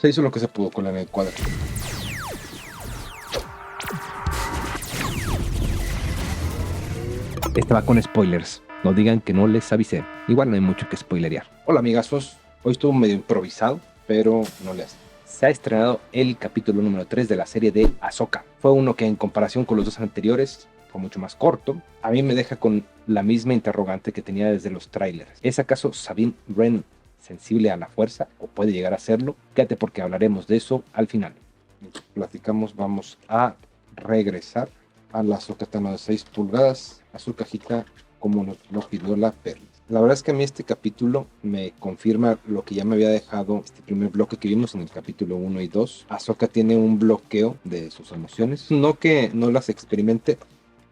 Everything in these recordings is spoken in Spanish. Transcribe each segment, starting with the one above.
Se hizo lo que se pudo con la en el cuadro. Este va con spoilers. No digan que no les avisé. Igual no hay mucho que spoilerear. Hola amigazos, hoy estuvo medio improvisado, pero no le hace. Se ha estrenado el capítulo número 3 de la serie de Ahsoka. Fue uno que en comparación con los dos anteriores fue mucho más corto. A mí me deja con la misma interrogante que tenía desde los trailers. ¿Es acaso Sabine Wren sensible a la fuerza o puede llegar a serlo? Quédate porque hablaremos de eso al final. Mientras platicamos, vamos a regresar a la Ahsoka Tano de 6 pulgadas, a su cajita como nos lo pidió la Perla. La verdad es que a mí este capítulo me confirma lo que ya me había dejado este primer bloque que vimos en el capítulo 1 y 2. Ahsoka tiene un bloqueo de sus emociones. No que no las experimente,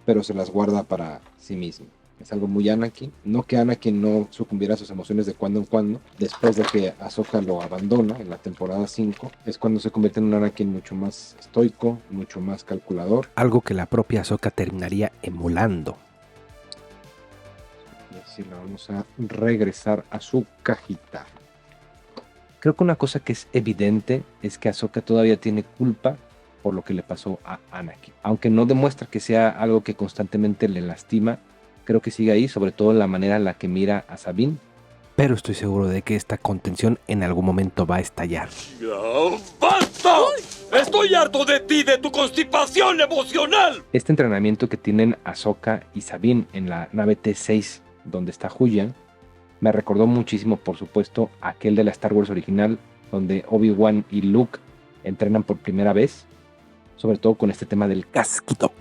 pero se las guarda para sí misma. Es algo muy Anakin. No que Anakin no sucumbiera a sus emociones de cuando en cuando. Después de que Ahsoka lo abandona en la temporada 5, es cuando se convierte en un Anakin mucho más estoico, mucho más calculador. Algo que la propia Ahsoka terminaría emulando. Y así la vamos a regresar a su cajita. Creo que una cosa que es evidente es que Ahsoka todavía tiene culpa por lo que le pasó a Anakin. Aunque no demuestra que sea algo que constantemente le lastima, creo que sigue ahí, sobre todo en la manera en la que mira a Sabine. Pero estoy seguro de que esta contención en algún momento va a estallar. ¡Basta! ¡Estoy harto de ti, de tu constipación emocional! Este entrenamiento que tienen Ahsoka y Sabine en la nave T6, donde está Huyang, me recordó muchísimo, por supuesto, aquel de la Star Wars original, donde Obi-Wan y Luke entrenan por primera vez, sobre todo con este tema del casquito.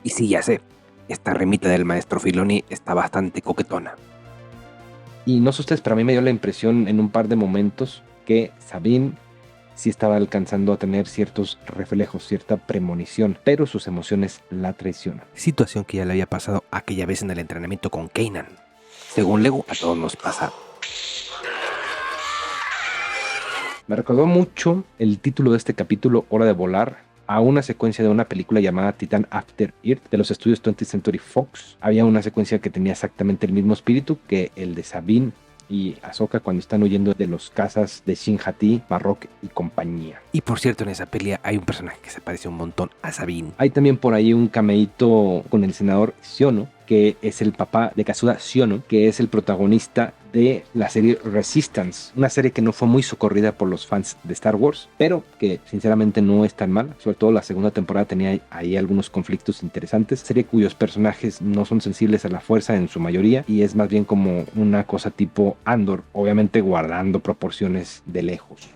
Y sí, ya sé, esta remita del maestro Filoni está bastante coquetona. Y no sé ustedes, pero a mí me dio la impresión en un par de momentos que Sabine sí estaba alcanzando a tener ciertos reflejos, cierta premonición, pero sus emociones la traicionan. Situación que ya le había pasado aquella vez en el entrenamiento con Kanan. Según Lego, a todos nos pasa. Me recordó mucho el título de este capítulo, Hora de Volar, a una secuencia de una película llamada Titan After Earth de los estudios 20th Century Fox. Había una secuencia que tenía exactamente el mismo espíritu que el de Sabine y Ahsoka cuando están huyendo de los cazas de Shin-Hati, Marrok y compañía. Y por cierto, en esa pelea hay un personaje que se parece un montón a Sabine. Hay también por ahí un cameíto con el senador Siono, que es el papá de Kazuda Siono, que es el protagonista de la serie Resistance, una serie que no fue muy socorrida por los fans de Star Wars, pero que sinceramente no es tan mala. Sobre todo la segunda temporada tenía ahí algunos conflictos interesantes, serie cuyos personajes no son sensibles a la fuerza en su mayoría y es más bien como una cosa tipo Andor, obviamente guardando proporciones de lejos.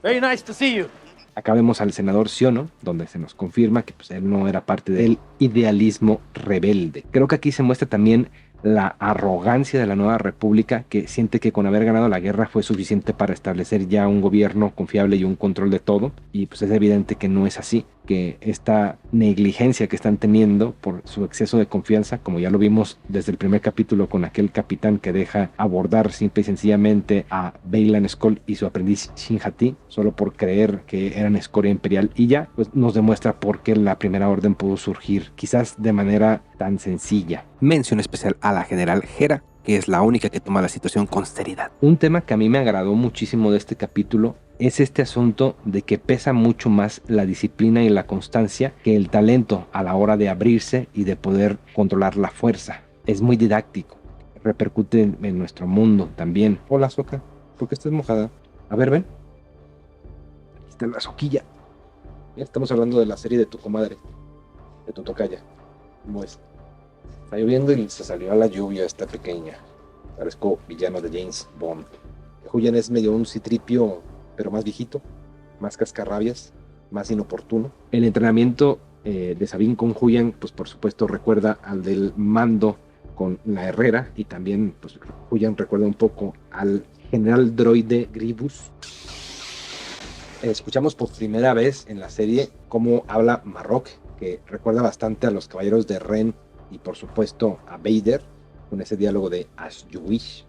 Very nice to see you. Acá vemos al senador Siono, donde se nos confirma que pues, él no era parte del idealismo rebelde. Creo que aquí se muestra también la arrogancia de la nueva república, que siente que con haber ganado la guerra fue suficiente para establecer ya un gobierno confiable y un control de todo, y pues es evidente que no es así, que esta negligencia que están teniendo por su exceso de confianza, como ya lo vimos desde el primer capítulo con aquel capitán que deja abordar simple y sencillamente a Baylan Skoll y su aprendiz Shin-Hati, solo por creer que eran escoria imperial, y ya pues nos demuestra por qué la Primera Orden pudo surgir, quizás de manera tan sencilla. Mención especial a la general Hera, que es la única que toma la situación con seriedad. Un tema que a mí me agradó muchísimo de este capítulo es este asunto de que pesa mucho más la disciplina y la constancia que el talento a la hora de abrirse y de poder controlar la fuerza. Es muy didáctico, repercute en nuestro mundo también. Hola Ahsoka, ¿por qué estás mojada? A ver, ven. Aquí está la soquilla. Ya estamos hablando de la serie de tu comadre, de tu tocaya. ¿Cómo es? Está lloviendo y se salió a la lluvia esta pequeña. Parezco villano de James Bond. Huyang es medio un citripio, pero más viejito, más cascarrabias, más inoportuno. El entrenamiento de Sabine con Huyang, pues por supuesto recuerda al del Mando con la Herrera, y también pues Huyang recuerda un poco al general droide Grievous. Escuchamos por primera vez en la serie cómo habla Marrok, que recuerda bastante a los caballeros de Ren y por supuesto a Vader, con ese diálogo de As you wish.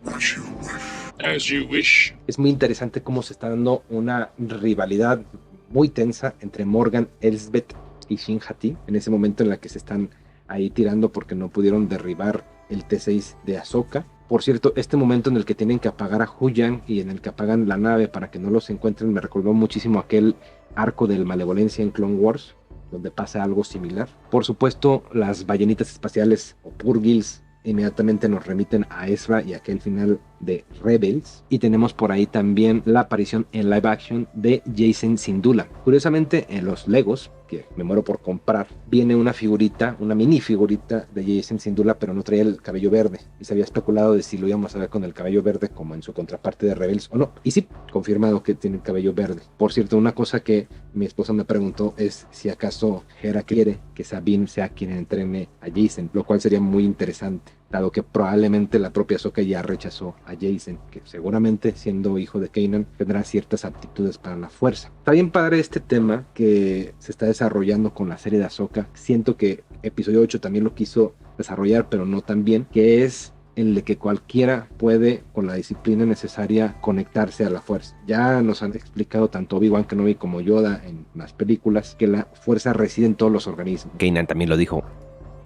As you wish. Es muy interesante cómo se está dando una rivalidad muy tensa entre Morgan Elsbeth y Shin-Hati, en ese momento en la que se están ahí tirando porque no pudieron derribar el T6 de Ahsoka. Por cierto, este momento en el que tienen que apagar a Huyang y en el que apagan la nave para que no los encuentren me recordó muchísimo aquel arco del Malevolencia en Clone Wars, donde pasa algo similar. Por supuesto, las ballenitas espaciales o Purrgils inmediatamente nos remiten a Ezra y aquel final de Rebels, y tenemos por ahí también la aparición en live action de Jacen Syndulla. Curiosamente, en los Legos, que me muero por comprar, viene una figurita, una mini figurita de Jacen Syndulla, pero no traía el cabello verde, y se había especulado de si lo íbamos a ver con el cabello verde como en su contraparte de Rebels o no, y sí, confirmado que tiene el cabello verde. Por cierto, una cosa que mi esposa me preguntó es si acaso Hera quiere que Sabine sea quien entrene a Jacen, lo cual sería muy interesante, dado que probablemente la propia Ahsoka ya rechazó a Jacen, que seguramente, siendo hijo de Kanan, tendrá ciertas aptitudes para la fuerza. Está bien padre este tema que se está desarrollando con la serie de Ahsoka. Siento que episodio 8 también lo quiso desarrollar, pero no tan bien, que es el de que cualquiera puede, con la disciplina necesaria, conectarse a la fuerza. Ya nos han explicado tanto Obi-Wan Kenobi como Yoda en las películas que la fuerza reside en todos los organismos. Kanan también lo dijo.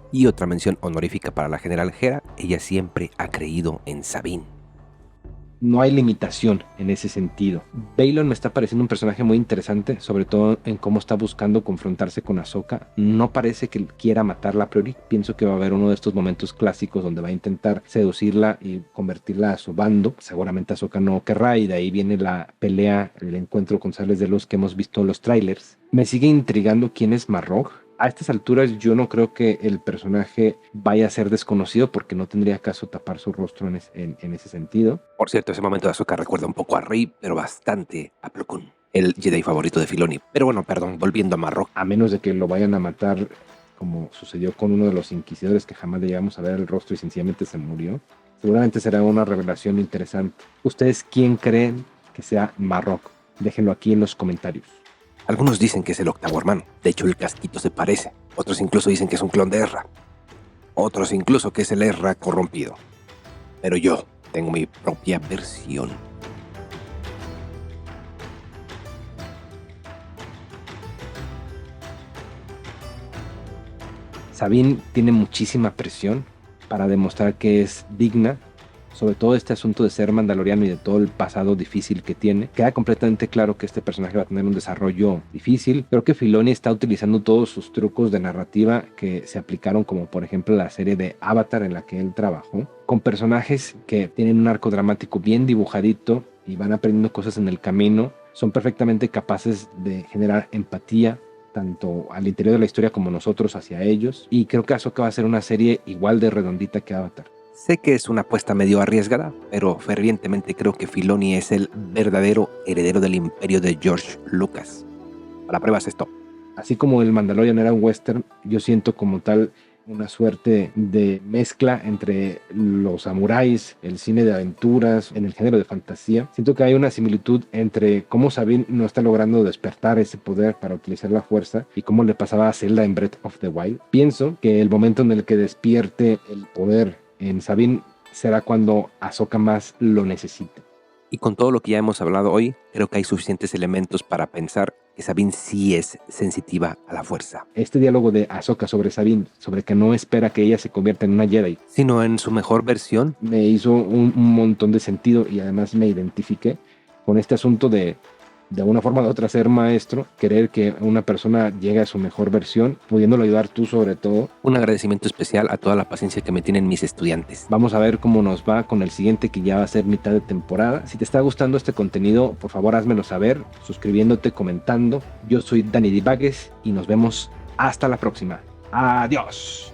Y otra mención honorífica para la general Hera: ella siempre ha creído en Sabine. No hay limitación en ese sentido. Baylan me está pareciendo un personaje muy interesante, sobre todo en cómo está buscando confrontarse con Ahsoka. No parece que quiera matarla a priori. Pienso que va a haber uno de estos momentos clásicos donde va a intentar seducirla y convertirla a su bando. Seguramente Ahsoka no querrá, y de ahí viene la pelea, el encuentro con sables de luz que hemos visto en los trailers. Me sigue intrigando quién es Marrok. A estas alturas yo no creo que el personaje vaya a ser desconocido, porque no tendría caso tapar su rostro en ese sentido. Por cierto, ese momento de Ahsoka recuerda un poco a Rey, pero bastante a Plo Koon, el Jedi favorito de Filoni. Pero bueno, perdón, volviendo a Marrok. A menos de que lo vayan a matar, como sucedió con uno de los inquisidores que jamás le llegamos a ver el rostro y sencillamente se murió. Seguramente será una revelación interesante. ¿Ustedes quién creen que sea Marrok? Déjenlo aquí en los comentarios. Algunos dicen que es el octavo hermano. De hecho, el casquito se parece. Otros incluso dicen que es un clon de Ezra. Otros incluso que es el Ezra corrompido. Pero yo tengo mi propia versión. Sabine tiene muchísima presión para demostrar que es digna, sobre todo este asunto de ser mandaloriano y de todo el pasado difícil que tiene. Queda completamente claro que este personaje va a tener un desarrollo difícil. Creo que Filoni está utilizando todos sus trucos de narrativa que se aplicaron, como por ejemplo la serie de Avatar en la que él trabajó, con personajes que tienen un arco dramático bien dibujadito y van aprendiendo cosas en el camino. Son perfectamente capaces de generar empatía, tanto al interior de la historia como nosotros hacia ellos. Y creo que Ahsoka va a ser una serie igual de redondita que Avatar. Sé que es una apuesta medio arriesgada, pero fervientemente creo que Filoni es el verdadero heredero del imperio de George Lucas. Para pruebas esto. Así como el Mandalorian era un western, yo siento como tal una suerte de mezcla entre los samuráis, el cine de aventuras, en el género de fantasía. Siento que hay una similitud entre cómo Sabine no está logrando despertar ese poder para utilizar la fuerza y cómo le pasaba a Zelda en Breath of the Wild. Pienso que el momento en el que despierte el poder en Sabine será cuando Ahsoka más lo necesite. Y con todo lo que ya hemos hablado hoy, creo que hay suficientes elementos para pensar que Sabine sí es sensitiva a la fuerza. Este diálogo de Ahsoka sobre Sabine, sobre que no espera que ella se convierta en una Jedi, sino en su mejor versión, me hizo un montón de sentido, y además me identifiqué con este asunto de alguna forma u otra ser maestro, querer que una persona llegue a su mejor versión, pudiéndolo ayudar tú sobre todo. Un agradecimiento especial a toda la paciencia que me tienen mis estudiantes. Vamos a ver cómo nos va con el siguiente, que ya va a ser mitad de temporada. Si te está gustando este contenido, por favor házmelo saber, suscribiéndote, comentando. Yo soy Dani Divagues y nos vemos hasta la próxima. Adiós.